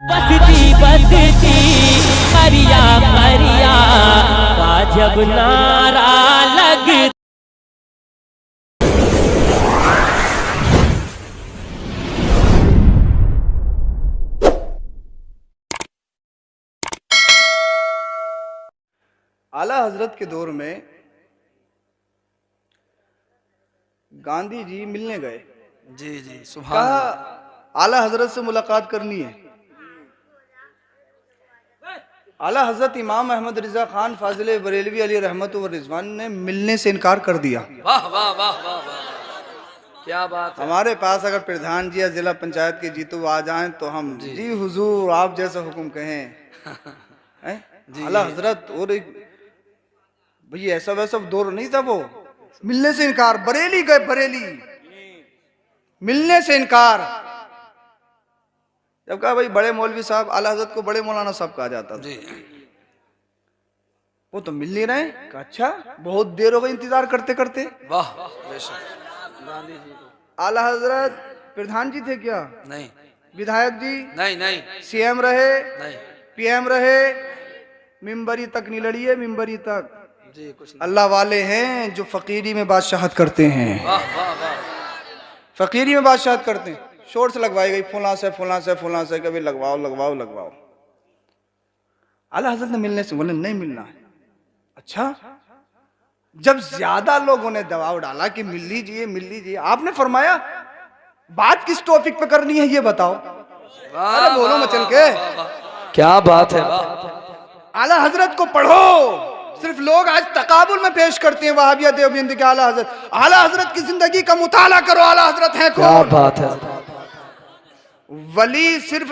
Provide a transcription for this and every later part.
बसती बसती करिया करिया का जब नारा लग आला हजरत के दौर में गांधी जी मिलने गए। जी जी सुभान कहा अल्लाह। आला हजरत से मुलाकात करनी है। आला हजरत इमाम अहमद रिजा खान फाजिल बरेलवी अली रहमत व रिजवान ने मिलने से इनकार कर दिया। वाह वाह वाह वाह वाह, क्या बात है। हमारे पास अगर प्रधान जी या जिला पंचायत के जीतो आ जाएं तो हम जी हुजूर आप जैसा हुक्म कहें। हैं? आला हजरत और भैया ऐसा वैसा दौर नहीं था वो। मिलने से इनकार। बरेली गए, बरेली मिलने से इनकार। जब कहा भाई बड़े मौलवी साहब, आला हजरत को बड़े मौलाना साहब कहा जाता था, जी वो तो मिल नहीं रहे। कहा अच्छा बहुत देर हो गई इंतजार करते करते। वाह बेशक। गांधी जी को आला हजरत प्रधान जी थे क्या? नहीं विधायक जी नहीं नहीं सीएम रहे, नहीं पीएम रहे, मिंबरी तक नहीं लड़ी है, मिंबरी तक। जी कुछ नहीं। अल्लाह वाले हैं जो फकीरी में बादशाहत करते हैं। वाह वाह वाह। फकीरी में बादशाहत करते हैं। शोर से लगवाई गई, फुला से फुला से फुला से, कभी लगवाओ लगवाओ लगवाओ। आला हजरत ने मिलने से बोले नहीं मिलना है। अच्छा जब ज्यादा लोगों ने दबाव डाला कि मिल लीजिए, आपने फरमाया बात किस टॉपिक पे करनी है ये बताओ। अरे बोलो मचल के। क्या बात है। वाह आला हजरत को पढ़ो। सिर्फ लोग आज तकाबुल में पेश करते हैं वहाबिया देवबंदी के आला हजरत। आला हजरत की जिंदगी का मुताला करो। आला हजरत है क्या कौन? बात है। वली सिर्फ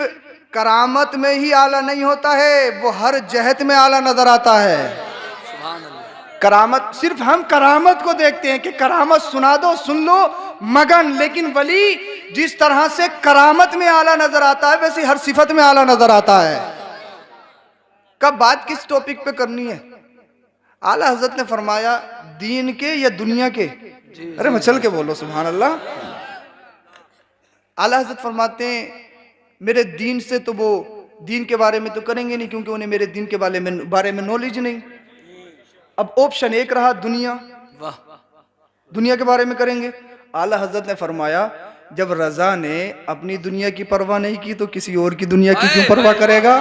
करामत में ही आला नहीं होता है, वो हर जहत में आला नजर आता है। सुभान अल्लाह। करामत सिर्फ हम करामत को देखते हैं कि करामत सुना दो सुन लो मगन, लेकिन वली जिस तरह से करामत में आला नजर आता है वैसे हर सिफत में आला नजर आता है। कब बात किस टॉपिक पे करनी है? आला हजरत ने फरमाया दीन के या दुनिया के? अरे मचल के बोलो सुभान अल्लाह। आला हजरत फरमाते हैं मेरे दीन से तो वो दीन के बारे में तो करेंगे नहीं क्योंकि उन्हें मेरे दीन के बारे में नॉलेज नहीं। अब ऑप्शन एक रहा दुनिया, वाह दुनिया के बारे में करेंगे। आला हजरत ने फरमाया जब रजा ने अपनी दुनिया की परवाह नहीं की तो किसी और की दुनिया की क्यों परवाह करेगा?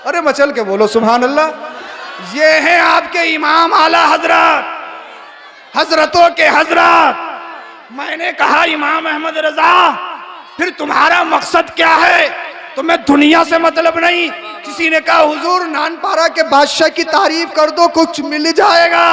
अरे मचल के बोलो सुभान अल्लाह। ये है आपके इमाम आला हजरत, हजरतों के हजरत। मैंने कहा इमाम अहमद रजा फिर तुम्हारा मकसद क्या है? तुम्हें दुनिया से मतलब नहीं। किसी ने कहा हुजूर नानपारा के बादशाह की तारीफ कर दो कुछ मिल जाएगा।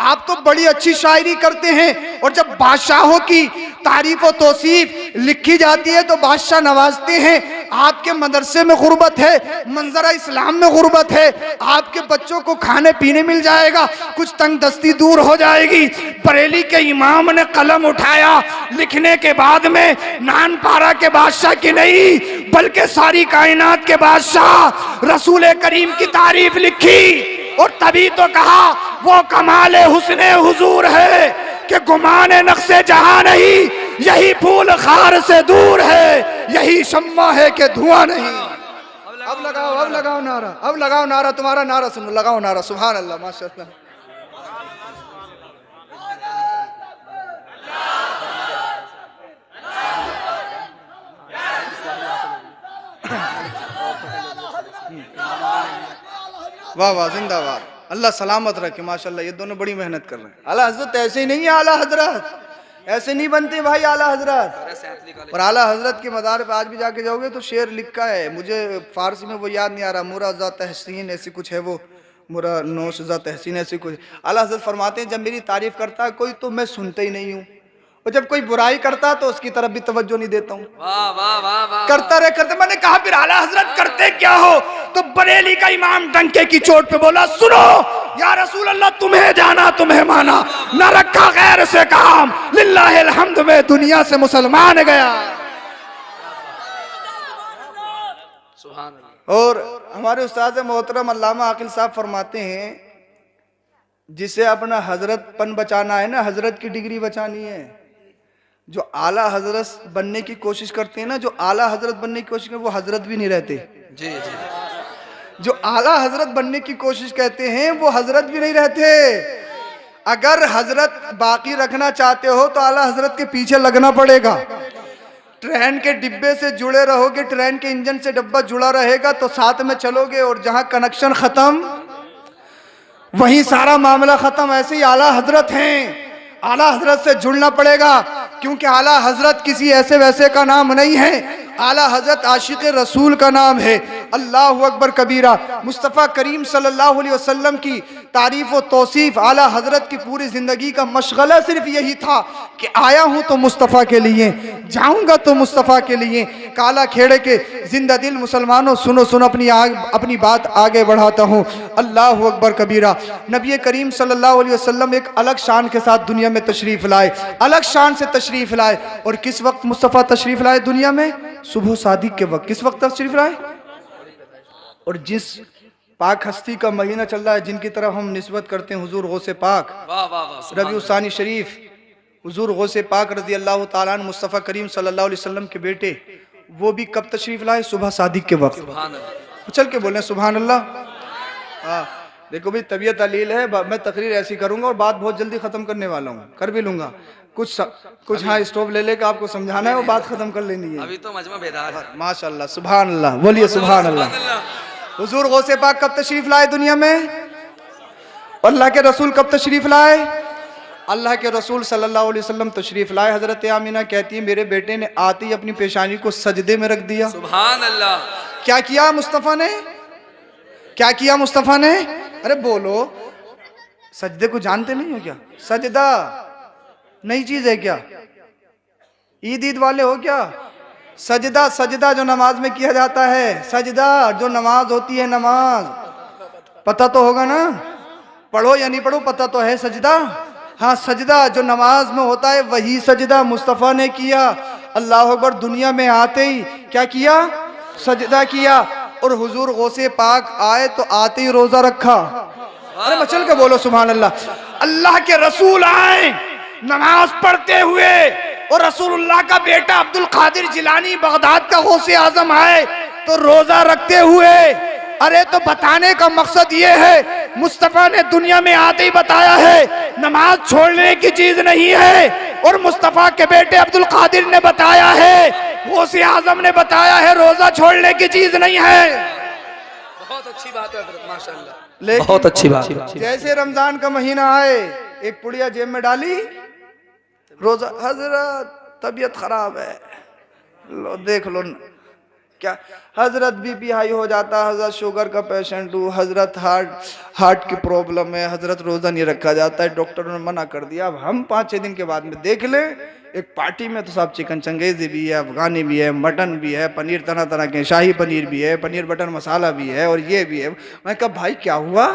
आप तो बड़ी अच्छी शायरी करते हैं और जब बादशाहों की तारीफ और तौसीफ लिखी जाती है तो बादशाह नवाजते हैं। आपके मदरसे में गुर्बत है, मंजरा इस्लाम में गुर्बत है, आपके बच्चों को खाने पीने मिल जाएगा, कुछ तंग दस्ती दूर हो जाएगी। बरेली के इमाम ने कलम उठाया, लिखने के बाद में नानपारा के बादशाह की नहीं बल्कि सारी कायनात के बादशाह रसूल करीम की तारीफ लिखी। और तभी तो कहा वो कमाले हुस्ने हुजूर है कि गुमाने नक्शे जहां नहीं, यही फूल खार से दूर है, यही शम्मा है कि धुआं नहीं। अब लगाओ नारा, अब लगाओ नारा, तुम्हारा नारा सुनो, लगाओ नारा सुभान अल्लाह माशाअल्लाह। वाह वाह जिंदाबाद, अल्लाह सलामत रखे माशाल्लाह। ये दोनों बड़ी मेहनत कर रहे हैं। आला हजरत ऐसे ही नहीं है, आला हजरत ऐसे नहीं बनते भाई आला हजरत। और आला हजरत के मदार पे आज भी जाके जाओगे तो शेर लिखा है, मुझे फारसी में वो याद नहीं आ रहा, मुराजा तहसीन ऐसी कुछ है, वो मुरा नौशजा तहसीन ऐसी कुछ। आला हजरत फरमाते हैं जब मेरी तारीफ करता है कोई तो मैं सुनता ही नहीं हूँ, और जब कोई बुराई करता तो उसकी तरफ भी तवज्जो नहीं देता हूँ। वाह वाह वाह वाह। करता रहे करते। मैंने कहा फिर आला हजरत करते क्या हो? तो बरेली का इमाम डंके की चोट पे बोला सुनो या रसूल अल्लाह तुम्हें जाना तुम्हें माना, न रखा गैर से काम, लिल्लाहिल हम्द में दुनिया से मुसलमान गया। सुभान अल्लाह। और हमारे उस्ताद मोहतरम अल्लामा आकिल साहब फरमाते हैं जिसे अपना हजरत पन बचाना है ना, हजरत की डिग्री बचानी है, जो आला हजरत बनने की कोशिश करते हैं ना, जो आला हजरत बनने की कोशिश करते हैं वो हजरत भी नहीं रहते। जी जी। जो आला हजरत बनने की कोशिश कहते हैं वो हजरत भी नहीं रहते। अगर हजरत बाकी रखना चाहते हो तो आला हजरत के पीछे लगना पड़ेगा। ट्रेन के डिब्बे से जुड़े रहोगे, ट्रेन के इंजन से डब्बा जुड़ा रहेगा तो साथ में चलोगे, और जहां कनेक्शन खत्म वहीं सारा मामला खत्म। ऐसे ही आला हजरत हैं, आला हजरत से जुड़ना पड़ेगा, क्योंकि आला हजरत किसी ऐसे वैसे का नाम नहीं है। आला हजरत आशिक रसूल का नाम है। अल्लाह अकबर कबीरा। मुस्तफ़ा करीम सल्लल्लाहु अलैहि वसल्लम की तारीफ व तौसीफ आला हजरत की पूरी ज़िंदगी का मशगला सिर्फ यही था कि आया हूँ तो मुस्तफ़ा के लिए, जाऊँगा तो मुस्तफ़ा के लिए। काला खेड़े के जिंदा दिल मुसलमानों सुनो सुनो, अपनी बात आगे बढ़ाता हूँ। अल्लाह अकबर कबीरा। नबी करीम सल्लल्लाहु अलैहि वसल्लम एक अलग शान के साथ दुनिया में तशरीफ़ लाए, अलग शान से तशरीफ़ लाए। और किस वक्त मुस्तफ़ा तशरीफ़ लाए दुनिया में? सुबह सादिक के वक्त। किस वक्त तशरीफ़ लाए? और जिस पाक हस्ती का महीना चल रहा है, जिनकी तरफ हम निस्बत करते हैं हुजूर गौसे पाक वाह वाह वाह, रबीउल सानी शरीफ, हुजूर गौसे पाक रज़ी अल्लाह ताला अन्हु मुस्तफ़ा करीम सल्लल्लाहु अलैहि वसल्लम के बेटे, वो भी कब तशरीफ़ लाए? सुबह सादिक के वक्त। सुभान अल्लाह। चल के बोले सुभान अल्लाह। हाँ देखो भाई, तबीयत अलील है, मैं तकरीर ऐसी करूंगा और बात बहुत जल्दी खत्म करने वाला हूँ, कर भी लूंगा। कुछ हाँ स्टॉप ले लेकर आपको समझाना है और बात खत्म कर लेनी है। अभी तो मजमा बेदार है। माशाअल्लाह, सुभान अल्लाह, बोलिए सुभान अल्लाह। हुजूर गौसे पाक कब तशरीफ लाए दुनिया में? अल्लाह के रसूल कब तशरीफ लाए? अल्लाह के रसूल सल्लल्लाहु अलैहि वसल्लम तशरीफ लाए। हजरत आमीना कहती है मेरे बेटे ने आते ही अपनी पेशानी को सजदे में रख दिया। सुभान अल्लाह। क्या किया मुस्तफ़ा ने? क्या किया मुस्तफ़ा ने? अरे बोलो, सजदे को जानते नहीं हो क्या? सजदा नई चीज है क्या? ईद वाले हो क्या? सजदा, सजदा जो नमाज में किया जाता है, सजदा जो नमाज होती है, नमाज पता तो होगा ना, पढ़ो या नहीं पढ़ो पता तो है सजदा। हाँ सजदा जो नमाज में होता है वही सजदा मुस्तफ़ा ने किया। अल्लाह अकबर। दुनिया में आते ही क्या किया? सजदा किया। और हुजूर गौसे पाक आए तो आते ही रोजा रखा। अरे मचल के बोलो सुभान अल्लाह। अल्लाह के रसूल आए नमाज पढ़ते हुए, और रसूलुल्लाह का बेटा अब्दुल कादिर जिलानी बगदाद का गौसे आजम आए तो रोजा रखते हुए। अरे तो बताने का मकसद ये है, मुस्तफ़ा ने दुनिया में आते ही बताया है नमाज छोड़ने की चीज नहीं है, और मुस्तफ़ा के बेटे अब्दुल कादिर ने बताया है, गौसे आजम ने बताया है रोजा छोड़ने की चीज नहीं है। बहुत अच्छी बात है हज़रत, माशाअल्लाह। लेकिन बहुत अच्छी बात है। जैसे रमजान का महीना आए, एक पुड़िया जेब में डाली, रोजा, हजरत तबीयत खराब है, लो देख लो क्या हजरत बीपी हाई हो जाता, हजरत शुगर का पेशेंट हूँ, हजरत हार्ट की प्रॉब्लम है, हजरत रोजा नहीं रखा जाता है, डॉक्टरों ने मना कर दिया। अब हम 5-6 दिन के बाद में देख ले, एक पार्टी में तो साहब चिकन चंगेजी भी है, अफगानी भी है, मटन भी है, पनीर तरह तरह के, शाही पनीर भी है, पनीर बटर मसाला भी है, और ये भी है। मैं कहा भाई क्या हुआ?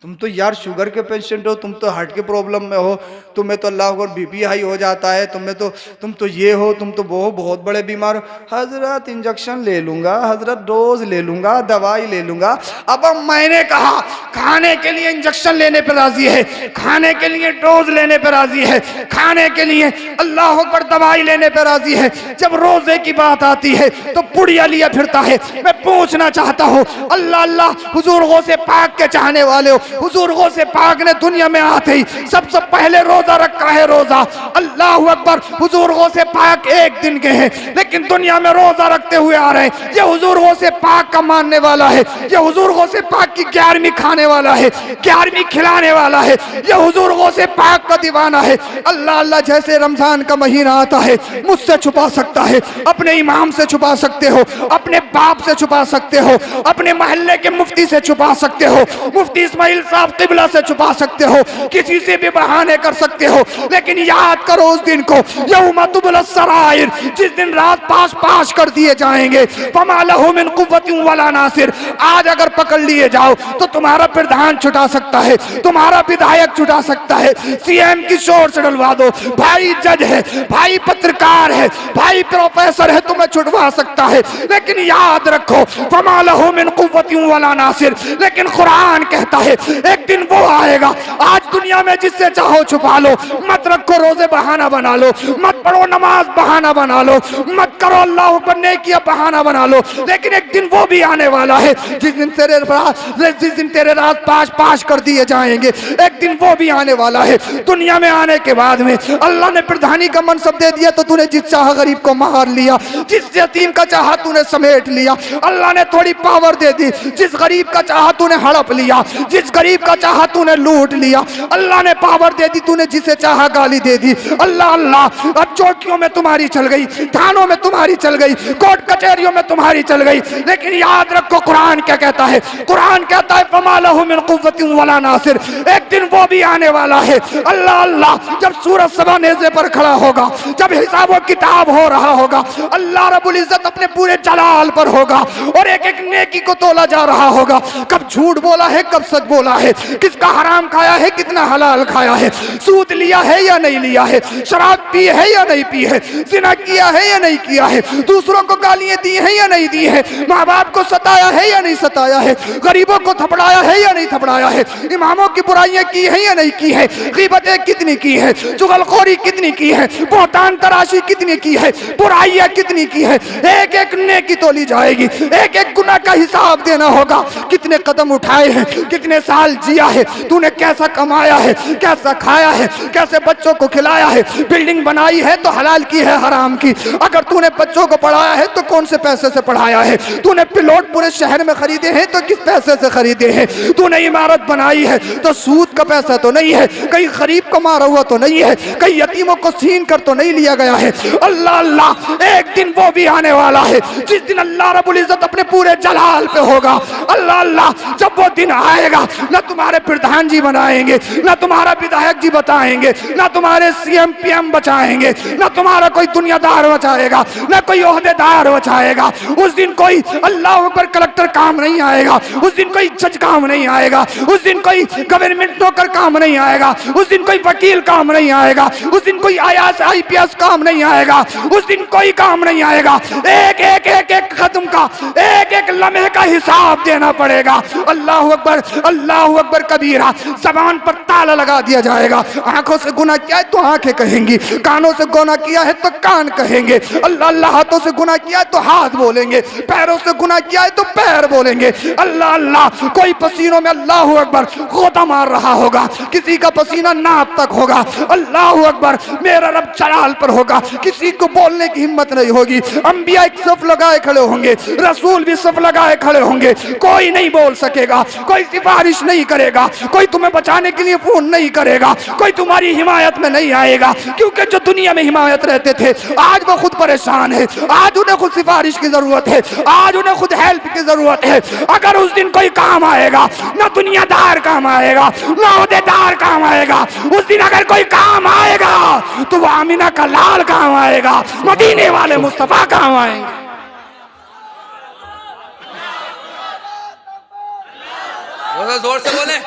तुम तो यार शुगर के पेशेंट हो, तुम तो हार्ट के प्रॉब्लम में हो, तुम्हें तो अल्लाह अकबर बीपी हाई हो जाता है, तुम तो ये हो, तुम तो वो बहुत बड़े बीमार हो। हजरत इंजेक्शन ले लूंगा, हजरत डोज ले लूंगा, दवाई ले लूंगा। अब मैंने कहा खाने के लिए इंजेक्शन लेने पर राजी है, खाने के लिए डोज लेने पर राजी है, खाने के लिए अल्लाह अकबर दवाई लेने पर राजी है। जब रोजे की बात आती है तो पुड़िया लिया फिरता है। मैं पूछना चाहता हूँ, अल्लाह अल्लाह हुजूर गौसे पाक के चाहने वाले हो, हुजूर गौसे पाक ने दुनिया में आते ही सबसे पहले रोजा रखा है, रोजा। अल्लाह अकबर। हुजूर गौसे पाक एक दिन के हैं लेकिन दुनिया में रोजा रखते हुए आ रहे हैं। ये हुजूर गौसे पाक का मानने वाला है, ये हुजूर गौसे पाक की 11वीं खाने वाला है, 11वीं खिलाने वाला है, ये हुजूर गौसे पाक का दीवाना है। अल्लाह अल्लाह। जैसे रमजान का महीना आता है, मुझसे छुपा सकता है, अपने इमाम से छुपा सकते हो, अपने बाप से छुपा सकते हो, अपने मोहल्ले के मुफ्ती से छुपा सकते हो, मुफ्ती इस्माइल साहब किबला से छुपा सकते हो, किसी से भी बहाने कर सकते हो, लेकिन याद करो उस दिन को, यौम तुबला सराइर, जिस दिन रात पाश पाश कर दिए जाएंगे। फमा लहु मिन कुव्वतिन वला नासिर। आज अगर पकड़ लिए जाओ तो तुम्हारा प्रधान छुटा सकता है, तुम्हारा विधायक छुटा सकता है, सीएम की शोर से डलवा दो, भाई जज है, भाई पत्रकार है, भाई प्रोफेसर है, तुम्हें छुटवा सकता है, लेकिन याद रखो फमा लहु मिन कुव्वतिन वला नासिर। लेकिन कुरान कहता है एक दिन वो आएगा। आज दुनिया में जिससे चाहो छुपा लो, मत रखो रोजे बहाना बना लो, मत पढ़ो नमाज बहाना बना लो, मत करो अल्लाह अकबर नेकियां बहाना बना लो, लेकिन एक दिन वो भी आने वाला है जिस दिन तेरे राज पाश पाश कर दिए जाएंगे। एक दिन वो भी आने वाला है। दुनिया में आने के बाद में अल्लाह ने प्रधानी का मनसब दे दिया तो तूने जिस चाह गरीब को मार लिया, जिस यतीम का चाहा तूने समेट लिया। अल्लाह ने थोड़ी पावर दे दी, जिस गरीब का चाहा तूने हड़प लिया, जिस गरीब का चाहा तूने लूट लिया। अल्लाह ने पावर दे दी, तूने जिसे चाहा गाली दे दी। अल्लाह अल्लाह, अब चौकियों में तुम्हारी चल गई, थानों में तुम्हारी चल गई, कोर्ट कचहरियों में तुम्हारी चल गई, लेकिन याद रखो कुरान क्या कहता है। कुरान कहता है फमा लहु मिन कुव्वतिन वला नासिर। एक दिन वो भी आने वाला है। अल्लाह अल्लाह, जब सूरज सवा नेज़े पर खड़ा होगा, जब हिसाब व किताब हो रहा होगा, अल्लाह रब्बुल इज्जत अपने पूरे जलाल पर होगा और एक एक नेकी को तोला जा रहा होगा। कब झूठ बोला है, कब सच बोला है, किसका हराम खाया है, कितना हलाल खाया है, सूद लिया है या नहीं लिया है, शराब पी है या नहीं पी है, जिना किया है या नहीं किया है, दूसरों को गालियां दी है या नहीं दी है, माँ बाप को सताया है या नहीं सताया है, गरीबों को थपड़ाया है या नहीं थपड़ाया है, इमामों की बुराइयां की है या नहीं की है, गीबतें कितनी की है, चुगलखोरी कितनी की है, बोहतान तराशी कितनी की है, बुराइयां कितनी की है। एक एक नेकी तोली जाएगी, एक एक गुनाह का हिसाब देना होगा। कितने कदम उठाए हैं, कितने साल जिया है, तूने कैसा कमाया है, कैसा खाया है, कैसे बच्चों को खिलाया है, बिल्डिंग बनाई है तो हलाल की है हराम की, अगर तूने बच्चों को पढ़ाया है तो कौन से पैसे से पढ़ाया है, तूने प्लॉट पूरे शहर में खरीदे हैं तो किस पैसे से खरीदे हैं, तूने इमारत बनाई है तो सूद का पैसा तो नहीं है, कहीं गरीब को मारा हुआ तो नहीं है, कहीं यतीमों को छीन कर तो नहीं लिया गया है। अल्लाह अल्लाह, एक दिन वो भी आने वाला है जिस दिन अल्लाह रब्बुल इज्जत अपने पूरे जलाल पे होगा। अल्लाह अल्लाह, जब वो दिन आएगा न तुम्हारे प्रधान जी बनाएंगे, न तुम्हारा विधायक जी बताएंगे, न तुम्हारे सीएम पीएम बचाएंगे, न तुम्हारा कोई दुनियादार बचाएगा, न कोई ओहदेदार बचाएगा। उस दिन कोई अल्लाह पर कलेक्टर काम नहीं आएगा, उस दिन कोई जज काम नहीं आएगा, उस दिन कोई गवर्नमेंट नौकर काम नहीं आएगा, उस दिन कोई वकील काम नहीं आएगा, उस दिन कोई IAS काम नहीं आएगा, उस दिन कोई काम नहीं आएगा। एक एक एक एक कदम का, एक एक लम्हे का हिसाब देना पड़ेगा। अल्लाह अकबर कबीरा, जबान पर ताला लगा दिया जाएगा। आंखों से गुनाह किया है तो आंखें कहेंगी, कानों से गुनाह किया है तो कान कहेंगे, अल्लाह अल्लाह, हाथों से गुनाह किया है तो हाथ बोलेंगे, पैरों से गुनाह किया है तो पैर बोलेंगे। अल्लाह अल्लाह, कोई पसीनों में अल्लाह अकबर गोता मार रहा होगा, किसी का पसीना नाप तक होगा। अल्लाह अकबर, मेरा रब जलाल पर होगा, किसी को बोलने की हिम्मत नहीं होगी। अंबिया एक सफ लगाए खड़े होंगे, रसूल भी सफ लगाए खड़े होंगे, कोई नहीं बोल सकेगा, कोई सिफारिश नहीं करेगा, कोई तुम्हें बचाने के लिए फोन नहीं करेगा, कोई तुम्हारी हिमायत में नहीं आएगा, क्योंकि जो दुनिया में हिमायत रहते थे आज वो खुद परेशान है, आज उन्हें खुद सिफारिश की जरूरत है, आज उन्हें खुद हेल्प की जरूरत है। अगर उस दिन कोई काम आएगा, ना दुनियादार काम आएगा, ना ओहदेदार काम आएगा, उस दिन अगर कोई काम आएगा तो वो आमिना का लाल काम आएगा, मदीने वाले मुस्तफा काम आएंगे। जोर से बोले।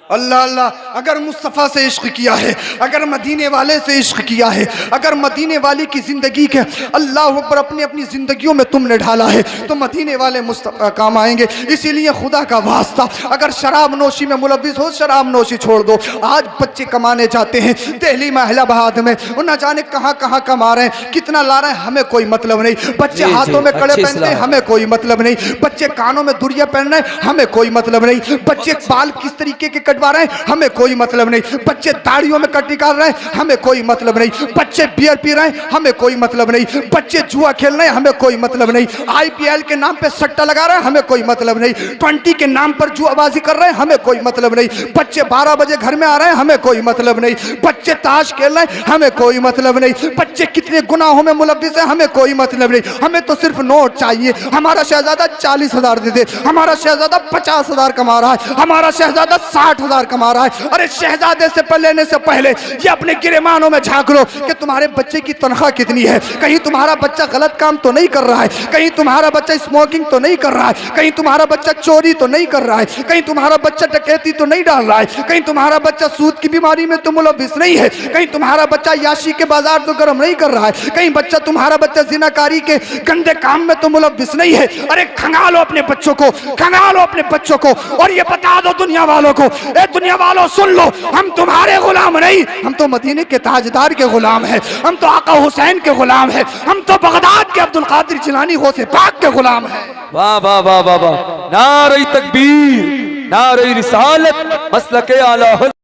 अल्लाह अल्लाह, अगर मुस्तफ़ा से इश्क किया है, अगर मदीने वाले से इश्क किया है, अगर मदीने वाले की ज़िंदगी के अल्लाह पर अपनी अपनी ज़िंदगियों में तुमने ढाला है तो मदीने वाले मुस्तफ़ा काम आएंगे। इसीलिए खुदा का वास्ता, अगर शराब नोशी में मुलव्विस हो, शराब नोशी छोड़ दो। आज बच्चे कमाने जाते हैं दिल्ली में, इलाहाबाद में, और न जाने कहाँ कहाँ कमा रहे हैं, कितना ला रहे हैं, हमें कोई मतलब नहीं। बच्चे हाथों में कड़े पहनते हैं, हमें कोई मतलब नहीं। बच्चे कानों में दुरिया पहन रहे हैं, हमें कोई मतलब नहीं। बच्चे बाल किस तरीके के कटवा रहे हैं, हमें कोई मतलब नहीं। बच्चे दाढ़ियों में कट निकाल रहे हैं, हमें कोई मतलब नहीं। बच्चे बियर पी रहे हैं, हमें कोई मतलब नहीं। बच्चे जुआ खेल रहे हैं, हमें कोई मतलब नहीं। IPL के नाम पे सट्टा लगा रहे हैं, हमें कोई मतलब नहीं। 20 के नाम पर जुआबाजी कर रहे हैं, हमें कोई मतलब नहीं। बच्चे 12 बजे घर में आ रहे हैं, हमें कोई मतलब नहीं। बच्चे ताश खेल रहे हैं, हमें कोई मतलब नहीं। बच्चे कितने गुनाहों में मुलव्विस हैं, हमें कोई मतलब नहीं। हमें तो सिर्फ नोट चाहिए। हमारा शहजादा 40,000 दे दे, हमारा शहजादा 50,000 कमा रहा है, हमारा शहजादा 60 5000 कमा रहा है। अरे शहजादे से लेने से पहले ये अपने गिरेमानों में झांक लो कि तुम्हारे बच्चे की तनख्वाह कितनी है, कहीं तुम्हारा बच्चा गलत काम तो नहीं कर रहा है, कहीं तुम्हारा बच्चा स्मोकिंग तो नहीं कर रहा है, कहीं तुम्हारा बच्चा चोरी तो नहीं कर रहा है, कहीं तुम्हारा बच्चा डकैती तो नहीं डाल रहा है, कहीं तुम्हारा बच्चा सूद की बीमारी में तो मुलव्विस नहीं है, कहीं तुम्हारा बच्चा याशी के बाजार तो गर्म नहीं कर रहा है, कहीं बच्चा तुम्हारा बच्चा जिनाकारी के गंदे काम में तो मुलव्विस नहीं है। अरे खंगालो अपने बच्चों को, खंगालो अपने बच्चों को और ये बता दो दुनिया वालों को, ए दुनिया वालों सुन लो, हम तुम्हारे गुलाम नहीं, हम तो मदीने के ताजदार के गुलाम हैं, हम तो आका हुसैन के गुलाम हैं, हम तो बगदाद के अब्दुल कादिर जिलानी गौसे पाक के गुलाम हैं। वाह वाह वाह वाह वाह, नारे तकबीर, नारे रिसालत, मसलके आला हज़रत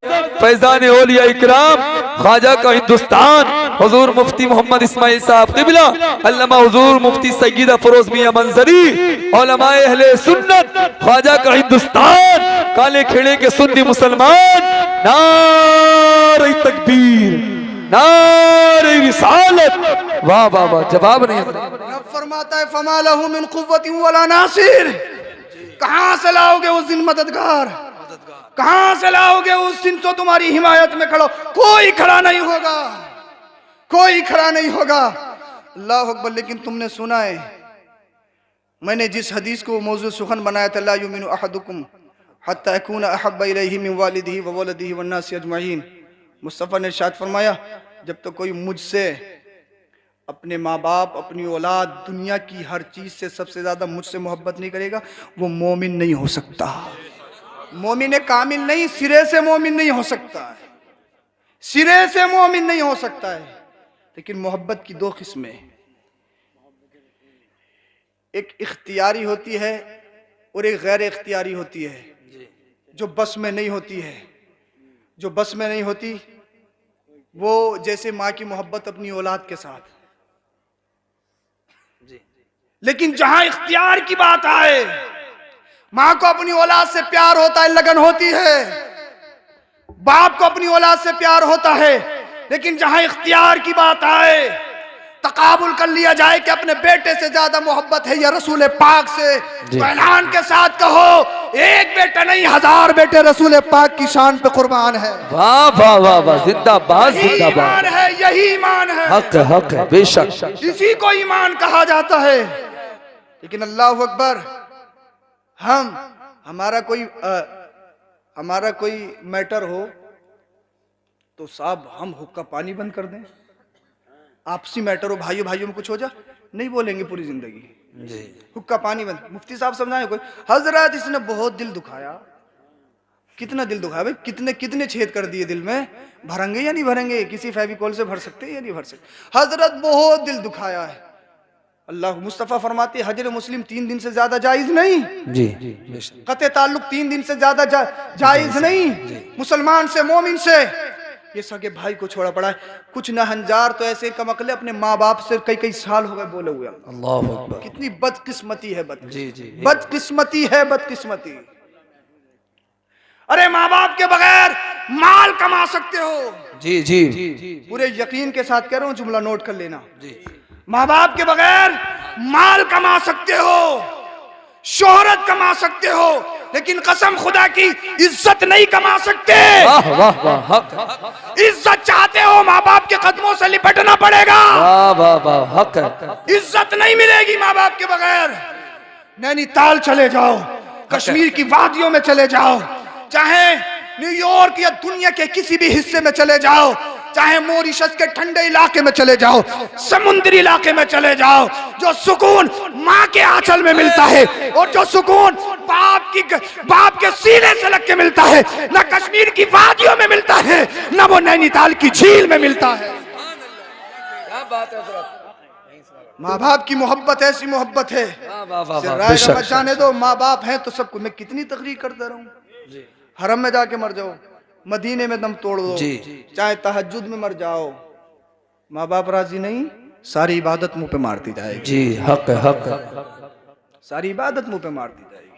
फैजान औलिया इकराम ख्वाजा का हिंदुस्तान हुजूर मुफ्ती मोहम्मद इस्माइल साहब क़िबला, अल्लामा हुजूर मुफ्ती सैयदा फिरोज मियां मंजरी, उलमाए अहले सुन्नत, ख्वाजा का हिंदुस्तान, काले खेड़े के सुन्नी मुसलमान, नारे तकबीर, नारे रिसालत, वाह वाह वाह, जवाब नहीं रब फरमाता है फमा लहू मिन कुव्वतिन वला नासिर, कहां से लाओगे उस दिन मददगार, कहां से लाओगे उस दिन तो तुम्हारी हिमायत में खड़ो, कोई खड़ा नहीं होगा, कोई खड़ा नहीं होगा। अल्लाह अकबर। लेकिन तुमने सुना है, मैंने जिस हदीस को मौजू सुखन बनाया था, ला युमिनु अहदुकुम हत्ता यकूना अहब्बा इलैहि मिन वालिदिही व वलदिही वन नासि अजमईन, मुस्तफ़ा ने इरशाद फरमाया, जब तक कोई मुझसे, अपने माँ बाप, अपनी औलाद, दुनिया की हर चीज से सबसे ज्यादा मुझसे मोहब्बत नहीं करेगा, वो मोमिन नहीं हो सकता। मोमिन कामिल नहीं, सिरे से मोमिन नहीं हो सकता है, सिरे से मोमिन नहीं हो सकता है। लेकिन मोहब्बत की दो किस्में, एक इख्तियारी होती है और एक गैर इख्तियारी होती है, जो बस में नहीं होती है। जो बस में नहीं होती वो जैसे माँ की मोहब्बत अपनी औलाद के साथ। लेकिन जहां इख्तियार की बात आए, माँ को अपनी औलाद से प्यार होता है, लगन होती है, बाप को अपनी औलाद से प्यार होता है, लेकिन जहां इख्तियार की बात आए, तकाबुल कर लिया जाए कि अपने बेटे से ज्यादा मोहब्बत है या रसूल पाक से, तो ऐलान के साथ कहो, एक बेटा नहीं 1000 बेटे रसूल पाक की शान पे कुर्बान है। वाह वाह वाह वाह, जिंदाबाद जिंदाबाद, ईमान है, यही ईमान है, हक है बेशक, इसी को ईमान कहा जाता है। लेकिन अल्लाह अकबर, हमारा कोई मैटर हो तो साहब हम हुक्का पानी बंद कर दें, आपसी मैटर हो, भाइयों भाइयों में कुछ हो जा, नहीं बोलेंगे पूरी जिंदगी, हुक्का पानी बंद। मुफ्ती साहब समझाए कोई, हजरत इसने बहुत दिल दुखाया, कितना दिल दुखाया भाई, कितने कितने छेद कर दिए दिल में, भरेंगे या नहीं भरेंगे, किसी फेविकोल से भर सकते हैं या नहीं भर सकते, हजरत बहुत दिल दुखाया है। अल्लाह मुस्तफ़ा फरमाते हैं, हजर मुस्लिम 3 दिन से ज्यादा जायज नहीं, जी कते ताल्लुक 3 दिन से ज्यादा जायज नहीं, मुसलमान से, मोमिन से। ये सगे भाई को छोड़ा पड़ा है, कुछ नहंजार तो ऐसे कमकले अपने माँ बाप से कई कई साल हो गए बोले हुए। अल्लाह अकबर, कितनी बदकिस्मती है, बदकिस्मती है, बदकिस्मती। अरे माँ बाप के बगैर माल कमा सकते हो, जी पूरे यकीन के साथ कह रहा हूँ, जुमला नोट कर लेना, माँ बाप के बगैर माल कमा सकते हो, शोहरत कमा सकते हो, लेकिन कसम खुदा की इज्जत नहीं कमा सकते। वाह वाह वाह, हक, इज्जत चाहते हो, माँ बाप के कदमों से लिपटना पड़ेगा। वाह वाह वाह, हक है, इज्जत नहीं मिलेगी माँ बाप के बगैर। नैनीताल चले जाओ, कश्मीर की वादियों में चले जाओ, चाहे न्यूयॉर्क या दुनिया के किसी भी हिस्से में चले जाओ, चाहे मॉरिशस के ठंडे इलाके में चले जाओ, समुद्री इलाके में चले जाओ, जो सुकून माँ के आंचल में मिलता है और जो सुकून बाप के सीने से लग के मिलता है, ना कश्मीर की वादियों में मिलता है, ना वो नैनीताल की झील में मिलता है। क्या बात है, माँ बाप की मोहब्बत ऐसी मोहब्बत है, बचाने दो, माँ बाप हैं तो सबको। मैं कितनी तकरीर करता रहूं, हरम में जाके मर जाओ, मदीने में दम तोड़ दो, चाहे तहज्जुद में मर जाओ, माँ बाप राजी नहीं, सारी इबादत मुंह पे मारती जाएगी। जी हक है, सारी इबादत मुंह पे मारती जाएगी।